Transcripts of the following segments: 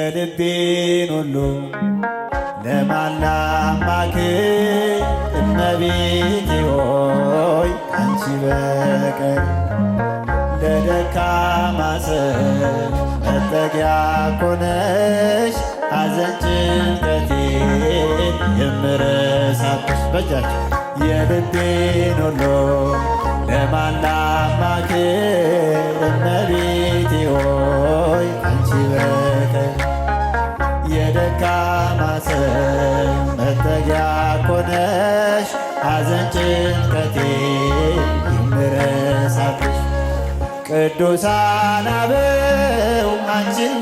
ልቤን ሁሉ ለማን ላማክር እመቤቴ ሆይ አንቺ በቀር ለደካማ ሰው መጠጊያ ኮነሽ ሐዘን ጭንቀቴን የምረሳብሽ በጃችሁ የልቤን ሁሉ ለማን ላማክር እመቤቴ ሆይ አንቺ በቀር የደካማ ሰው መጠጊያ ኮነሽ ሐዘን ጭንቀቴን የምረሳብሽ ቅዱሳን አበው አንቺን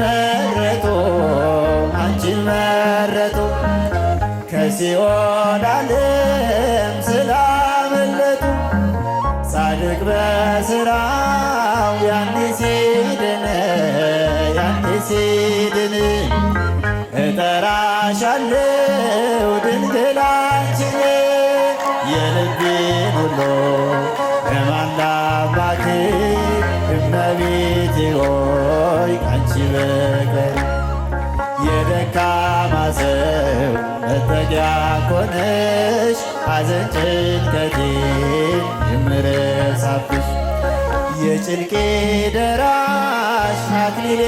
መረጡ ከሲኦል ዓለም ስላመለጡ ጻድቅ በሥራው ያኔ ሲድን እጠራሻለሁ ድንግል አንቺን የልቤን ሁሉ ለማን ላማክር እመቤቴ ሆይ አንቺ በቀር የደካማ ሰው መጠጊያ ኮነሽ ሐዘን ጭንቀቴን የምረሳብሽ የጭንቄ ደራሽ አክሊሌ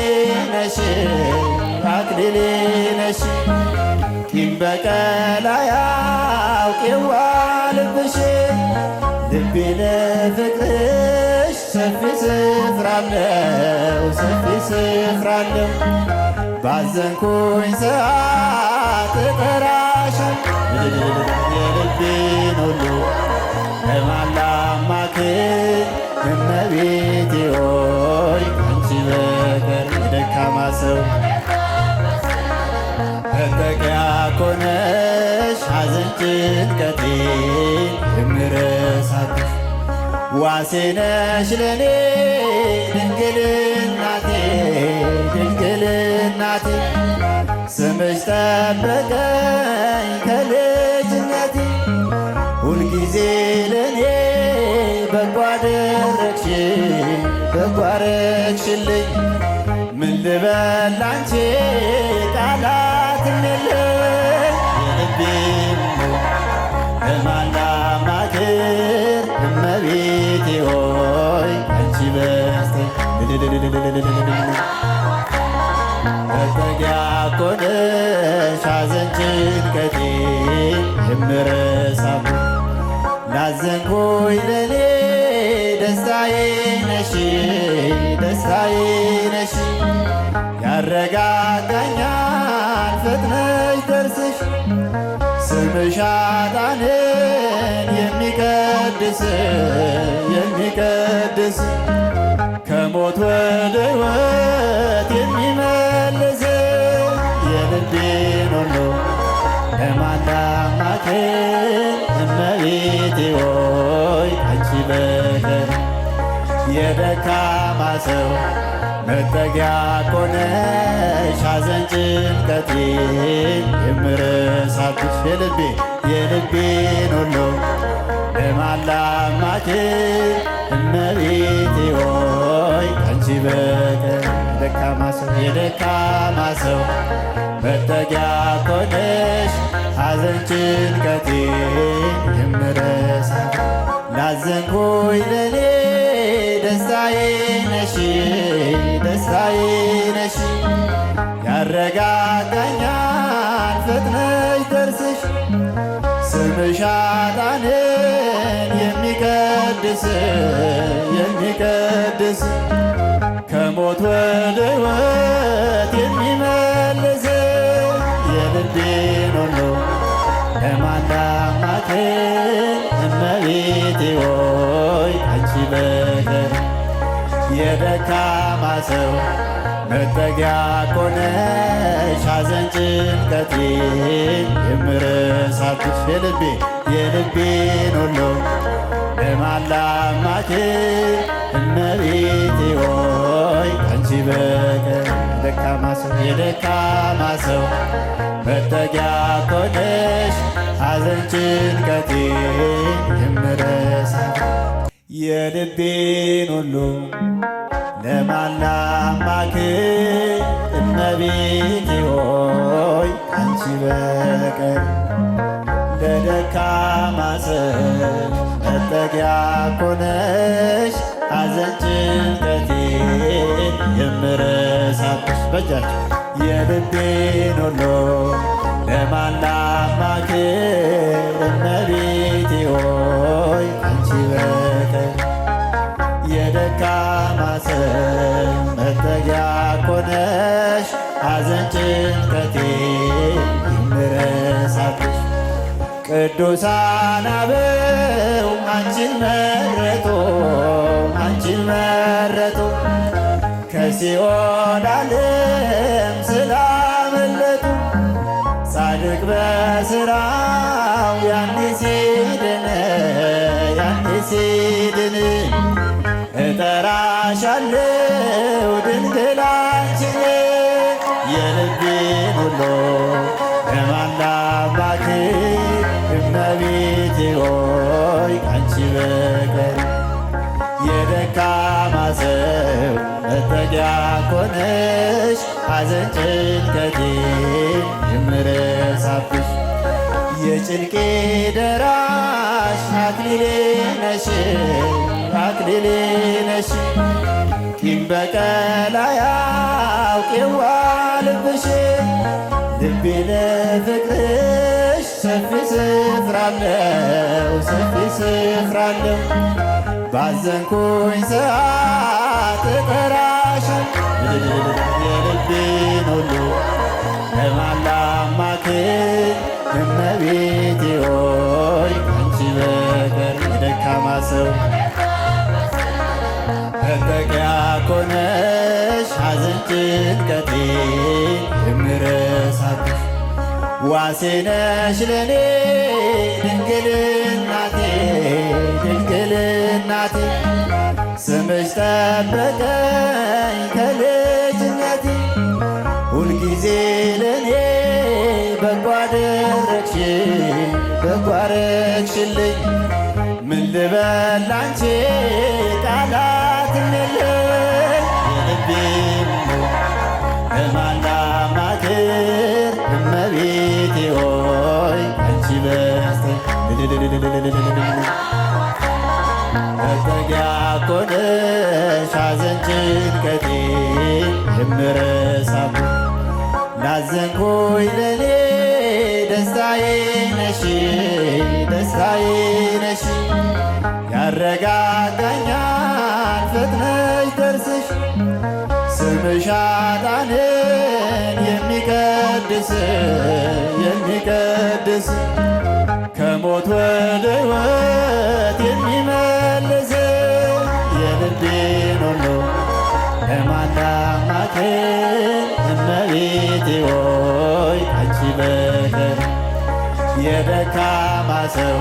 ነሽ ቂም በቀል አያውቅ የዋህ ልብሽ ልቤ ለፍቅርሽ ሰፊ ስፍራ አለው ባዘንኩኝ ሰዓት እጠራሻለሁ የልቤን ሁሉ ለማን ላማክር እመቤቴ ሆይ አንቺ በቀር የደካማ ሰው መጠጊያ ኮነሽ ሐዘን ጭንቀቴን የምረሳብሽ ዋሴ ነሽ ለኔ ድንግል እናቴ ስምሽ ጠበቀኝ ከልጅነቴ ሁልጊዜ ለኔ በጎ አደረግሽልኝ ምን ልበል ላንቺ ቃላትም የለኝ የልቤን ለማን ላማክር እመቤቴ ሆይ አንቺ መጠጊያ ኮነሽ ሐዘን ጭንቀቴን የምረሳብሽ ላዘንኩኝ ለኔ ደስታዬ ነሽ ያረጋጋኛል ፈጥነሽ ደርስሽ ስምሽ ኃጥአንን የሚቀድስ ከሞት ወደ ሕይወት የሚመልስ የልቤን ሁሉ ለማን ላማክር እመቤቴ ሆይ አንቺ በቀር የደካማ ሰው መጠጊያ ኮነሽ ሐዘን ጭንቀቴን የምረሳብሽ የልቤን ሁሉ ለማን ላማክር እመቤቴ ሆይ አንቺ በቀር የደካማ ሰው መጠጊያ ኮነሽ ሐዘን ጭንቀቴን የምረሳብሽ ላዘንኩኝ ለኔ ደስታዬ ነሽ ያረጋጋኛል ፈጥነሽ ደርስሽ ስምሽ ኃጥአንን የሚቀድስ ከሞት ወደ ሕይወት የሚመልስ የልቤን ሁሉ ለማን ላማክር እመቤቴ ሆይ አንቺ በቀር የደካማ ሰው መጠጊያ ኮነሽ ሐዘን ጭንቀቴን የምረሳብሽ የልቤን ሁሉ ለማን ላማክር እመቤቴ ሆይ አንቺ በቀር የደካማ ሰው መጠጊያ ኮነሽ ሐዘን ጭንቀቴን የምረሳብሽ የልቤን ሁሉ ለማን ላማክር እመቤቴ ሆይ አንቺ በቀር ለደካማ ሰው መጠጊያ ኮነሽ ሐዘን ጭንቀቴን የምረሳብሽ በጃችሁ የልቤን ሁሉ ለማን ላማክር እመቤቴ ሆይ አንቺ በቀር የደካማ ሰው መጠጊያ ኮነሽ ሐዘን ጭንቀቴን የምረሳብሽ ቅዱሳን አበው አንቺን መረጡ ከሲኦል ዓለም ስላመለጡ ጻድቅ በሥራው ያኔ ሲድን እጠራሻለሁ ድንግል አንቺን የልቤን ሁሉ ለማን ላማክር እመቤቴ ሆይ አንቺ በቀር የደካማ ሰው መጠጊያ ኮነሽ ሐዘን ጭንቀቴን የምረሳብሽ የጭንቄ ደራሽ አክሊሌ ነሽ ቂም በቀል አያውቅ የዋህ ልብሽ ልቤ ለፍቅርሽ ሰፊ ስፍራ አለው ባዘንኩኝ ሰዓት እጠራሻለሁ የልቤን ሁሉ ለማን ላማክር እመቤቴ ሆይ አንቺ በቀር የደካማ ሰው መጠጊያ ኮነሽ ሐዘን ጭንቀቴን የምረሳብሽ ዋሴ ነሽ ለኔ ድንግል እናቴ ስምሽ ጠበቀኝ ከልጅነቴ ሁልጊዜ ለኔ በጎ አደረግሽልኝ ምን ልበል ላንቺ ቃላትም የለኝ የልቤን ለማን ላማክር እመቤቴ ሆይ አንቺ መጠጊያ ኮነሽ ሐዘን ጭንቀቴን የምረሳብሽ ላዘንኩኝ ለኔ ደስታዬ ነሽ ያረጋጋኛል ፈጥነሽ ደርስሽ ስምሽ ኃጥአንን የሚቀድስ ከሞት ወደ ሕይወት የሚመልስ የልቤን ሁሉ ለማን ላማክር እመቤቴ ሆይ አንቺ በቀር የደካማ ሰው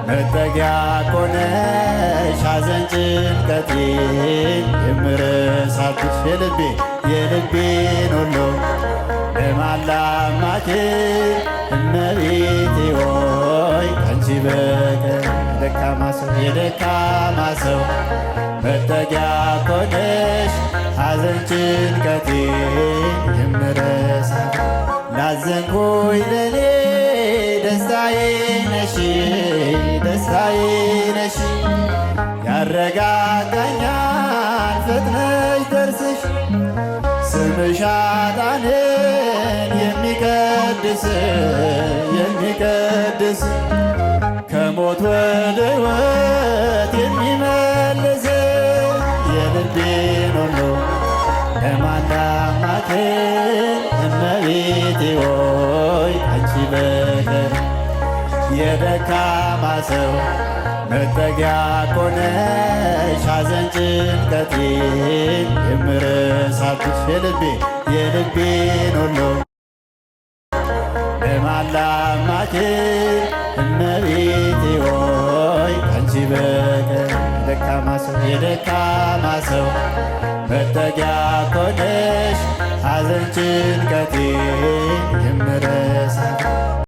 መጠጊያ ኮነሽ ሐዘን ጭንቀቴን የምረሳብሽ የልቤን ሁሉ ለማን ላማክር እመቤቴ ሆይ አንቺ በቀር የደካማ ሰው መጠጊያ ኮነሽ ሐዘን ጭንቀቴን የምረሳብሽ ላዘንኩኝ ለኔ ደስታዬ ነሽ ያረጋጋኛል ፈጥነሽ ደርስሽ ስምሽ ኃጥአንን የሚቀድስ ከሞት ወደ ሕይወት የሚመልስ የልቤን ሁሉ ለማን ላማክር እመቤቴ ሆይ አንቺ በቀር የደካማ ሰው መጠጊያ ኮነሽ ሐዘን ጭንቀቴን የምረሳብሽ የልቤን ሁሉ ለማን ላማክር እመቤቴ ሆይ አንቺ በቀር የደካማ ሰው መጠጊያ ኮነሽ ሐዘን ጭንቀቴን የምረሳብሽ